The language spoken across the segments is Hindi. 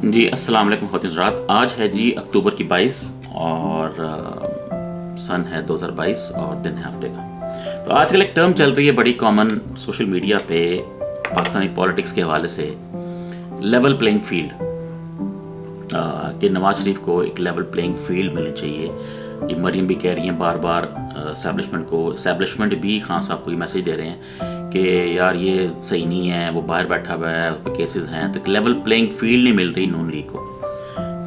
जी अस्सलाम वालेकुम ख़वातीन हज़रात। आज है जी अक्टूबर की 22 और सन है 2022 और दिन है हफ्ते का। तो आजकल एक टर्म चल रही है बड़ी कॉमन सोशल मीडिया पे पाकिस्तानी पॉलिटिक्स के हवाले से, लेवल प्लेइंग फील्ड, कि नवाज शरीफ को एक लेवल प्लेइंग फील्ड मिलनी चाहिए। ये मरीम भी कह रही हैं बार बार इस्टेब्लिशमेंट भी खान साहब को ये मैसेज दे रहे हैं कि यार ये सही नहीं है, वो बाहर बैठा हुआ है, उस पर केसेस हैं, तो लेवल प्लेइंग फील्ड नहीं मिल रही नून लीग को।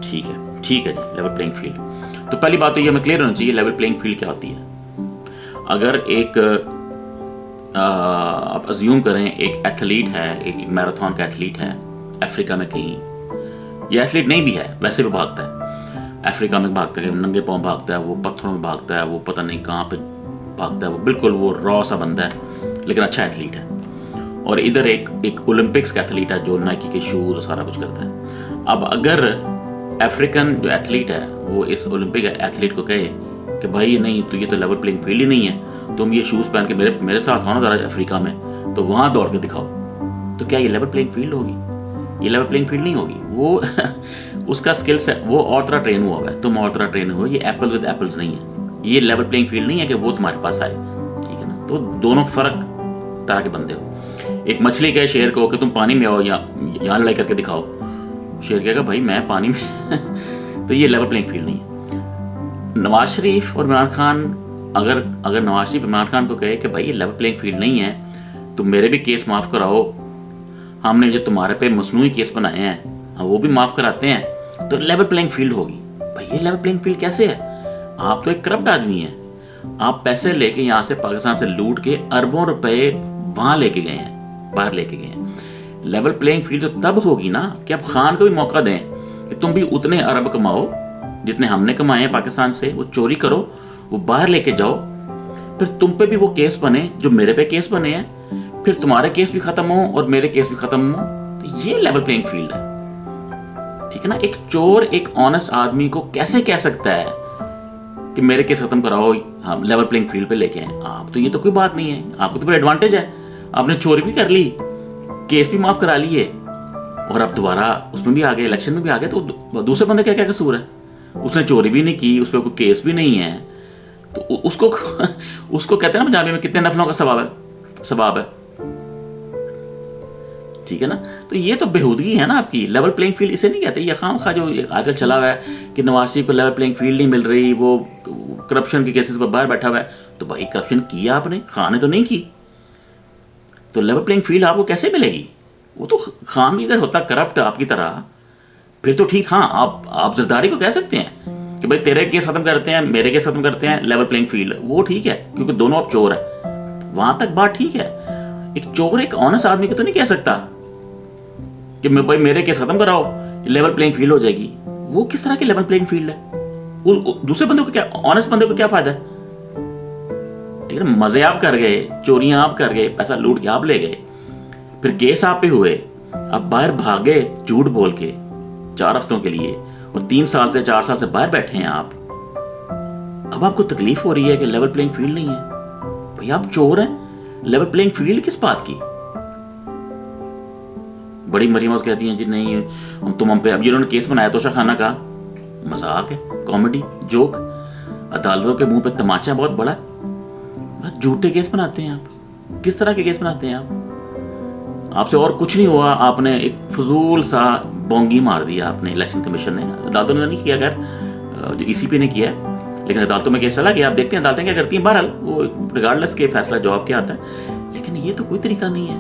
ठीक है जी, लेवल प्लेइंग फील्ड। तो पहली बात तो ये हमें क्लियर होनी चाहिए लेवल प्लेइंग फील्ड क्या होती है। अगर एक आप अज्यूम करें एक एथलीट है, एक मैराथन का एथलीट है अफ्रीका में कहीं, या एथलीट नहीं भी है वैसे भी भागता है, अफ्रीका में भागता है, नंगे पाँव भागता है, वो पत्थरों में भागता है, वो पता नहीं कहाँ पे भागता है, वो बिल्कुल वो रॉ सा बंदा है लेकिन अच्छा एथलीट है। और इधर एक ओलंपिक्स का एथलीट है जो नाइकी के शूज़ और सारा कुछ करता है। अब अगर अफ्रीकन जो एथलीट है वो इस ओलंपिक एथलीट को कहे कि भाई नहीं, तो ये तो लेवल प्लेइंग फील्ड ही नहीं है, तुम ये शूज़ पहन के मेरे साथ आओ ना ज़रा अफ्रीका में, तो वहाँ दौड़ के दिखाओ, तो क्या ये लेवल प्लेइंग फील्ड होगी? ये लेवल प्लेइंग फील्ड नहीं होगी। वो उसका स्किल्स है, वो और तरह ट्रेन हुआ है, तुम और तरह ट्रेन हुए। ये एप्पल विद एप्पल्स नहीं है। ये लेवल प्लेइंग फील्ड नहीं है कि वो तुम्हारे पास आए, ठीक है ना। तो दोनों फर्क तरह के बंदे हो। एक मछली कहे शेर को कि तुम पानी में आओ या यहाँ लड़ाई करके दिखाओ, शेर कहेगा भाई मैं पानी में तो ये लेवल प्लेइंग फील्ड नहीं है। नवाज शरीफ और इमरान खान, अगर नवाज शरीफ इमरान खान को कहे कि भाई ये लेवल प्लेइंग फील्ड नहीं है, तुम मेरे भी केस माफ़ कराओ, हमने जो तुम्हारे पे मसनूई केस बनाए हैं हम वो भी माफ़ कराते हैं, तो लेवल प्लेइंग फील्ड होगी। भाई ये लेवल प्लेइंग फील्ड कैसे है? आप तो एक करप्ट आदमी हैं, आप पैसे लेके यहाँ से पाकिस्तान से लूट के अरबों रुपए वहाँ लेके गए हैं, बाहर लेके गए हैं। लेवल प्लेइंग फील्ड तो तब होगी ना कि आप खान को भी मौका दें कि तुम भी उतने अरब कमाओ जितने हमने कमाए हैं पाकिस्तान से, वो चोरी करो, वो बाहर लेके जाओ, फिर तुम पे भी वो केस बने जो मेरे पे केस बने हैं, फिर तुम्हारे केस भी खत्म हो और मेरे केस भी खत्म हो। तो ये लेवल प्लेइंग फील्ड है, ठीक है ना। एक चोर एक ऑनेस्ट आदमी को कैसे कह सकता है कि मेरे केस खत्म कराओ, हम लेवल प्लेइंग फील्ड पे लेके आए आप? तो ये तो कोई बात नहीं है, आपको तो फिर एडवांटेज है, आपने चोरी भी कर ली, केस भी माफ करा लिए और अब दोबारा उसमें भी आ गए, इलेक्शन में भी आ गए, तो दूसरे बंदे क्या क्या कसूर है? उसने चोरी भी नहीं की, उस पर कोई केस भी नहीं है, तो उसको कहते हैं ना पंजाबी में कितने नफलों का सवाब है, ठीक है ना। तो ये तो बेहूदगी है ना आपकी। लेवल प्लेइंग फील्ड इसे नहीं कहते। ये खामखा जो आजकल चला हुआ है कि नवाज शरीफ को लेवल प्लेइंग फील्ड नहीं मिल रही, वो करप्शन के केसेस पर बाहर बैठा हुआ है, तो भाई करप्शन किया आपने, खान ने तो नहीं की, तो लेवल प्लेइंग फील्ड आपको कैसे मिलेगी? वो तो खान भी अगर होता करप्ट आपकी तरह फिर तो ठीक, हाँ आप जरदारी को कह सकते हैं कि भाई तेरे केस खत्म करते हैं, मेरे केस खत्म करते हैं, लेवल प्लेइंग फील्ड, वो ठीक है क्योंकि दोनों आप चोर हैं, वहां तक बात ठीक है। एक चोर एक ऑनेस्ट आदमी को तो नहीं कह सकता कि भाई मेरे केस खत्म कराओ, लेवल प्लेइंग फील्ड हो जाएगी। वो किस तरह की लेवल प्लेइंग फील्ड है? दूसरे बंदे को क्या, ऑनेस्ट बंदे को क्या फायदा है? ठीक है ना, मजे आप कर गए, चोरियां आप कर गए, पैसा लूट के आप ले गए, फिर केस आप पे हुए, आप बाहर भागे झूठ बोल के 4 हफ्तों के लिए, और 3 साल से 4 साल से बाहर बैठे हैं आप। अब आपको तकलीफ हो रही है कि लेवल प्लेइंग फील्ड नहीं है। भाई आप चोर हैं, लेवल प्लेइंग फील्ड किस बात की? बड़ी मरीम कहती हैं जी नहीं तुम हम पे, अब जिन्होंने केस बनाया तोशा खाना का, मजाक है, कॉमेडी, जोक, अदालतों के मुंह पे तमाचा बहुत बड़ा है। झूठे केस बनाते हैं आप, किस तरह के केस बनाते हैं आप? आपसे और कुछ नहीं हुआ, आपने एक फजूल सा बोंगी मार दिया आपने, इलेक्शन कमीशन ने, अदालतों ने नहीं किया, अगर जो ईसीपी ने किया, लेकिन अदालतों में केस चला गया। आप देखते हैं अदालतें क्या करती हैं, बहरहाल वो रिगार्डलेस के फैसला जवाब क्या आता है, लेकिन ये तो कोई तरीका नहीं है,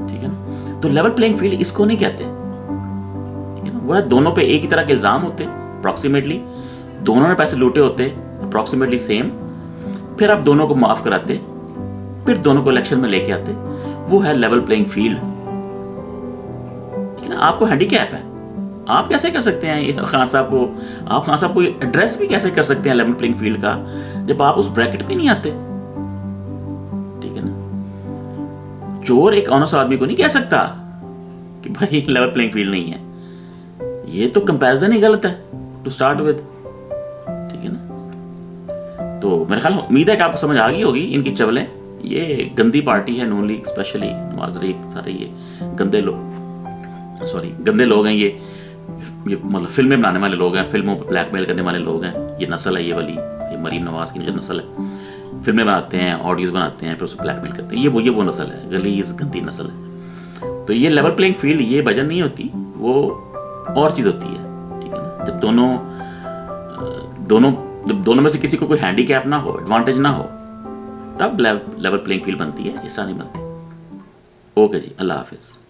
ठीक है ना। तो लेवल प्लेइंग फील्ड इसको नहीं कहते, ठीक है ना। वह दोनों पे एक ही तरह के इल्जाम होते अप्रॉक्सीमेटली, दोनों ने पैसे लूटे होते अप्रॉक्सीमेटली सेम, फिर आप दोनों को माफ कराते, फिर दोनों को इलेक्शन में लेके आते, वो है लेवल प्लेइंग फील्ड, ठीक है ना। आपको हैंडीकैप है, आप कैसे कर सकते हैं खान साहब को, आप खान साहब को एड्रेस भी कैसे कर सकते हैं लेवल प्लेइंग फील्ड का, जब आप उस ब्रैकेट पे नहीं आते, ठीक है ना। चोर एक ऑनेस्ट आदमी को नहीं कह सकता कि भाई लेवल प्लेइंग फील्ड नहीं है। ये तो कंपैरिजन ही गलत है टू स्टार्ट विद, ठीक है ना। तो मेरे ख्याल उम्मीद है कि आपको समझ आ गई होगी इनकी चवलें। ये गंदी पार्टी है नून लीग, स्पेशली नवाज शरीफ, सारे ये गंदे लोग सॉरी गंदे लोग हैं ये मतलब फिल्में बनाने वाले लोग हैं, फिल्मों पर ब्लैकमेल करने वाले लोग हैं, ये नस्ल है ये वाली, ये मरीम नवाज की जो नस्ल है, फिल्में बनाते हैं, ऑडियोज बनाते हैं, फिर उसको ब्लैकमेल करते हैं, ये वो नस्ल है, गलीज गंदी नस्ल है। तो ये लेवल प्लेइंग फील्ड ये वजह नहीं होती, वो और चीज़ होती है, ठीक है ना। जब दोनों में से किसी को कोई हैंडीकैप ना हो, एडवांटेज ना हो, तब लेवल प्लेइंग फील्ड बनती है, ऐसा नहीं बनती। ओके जी, अल्लाह हाफिज़।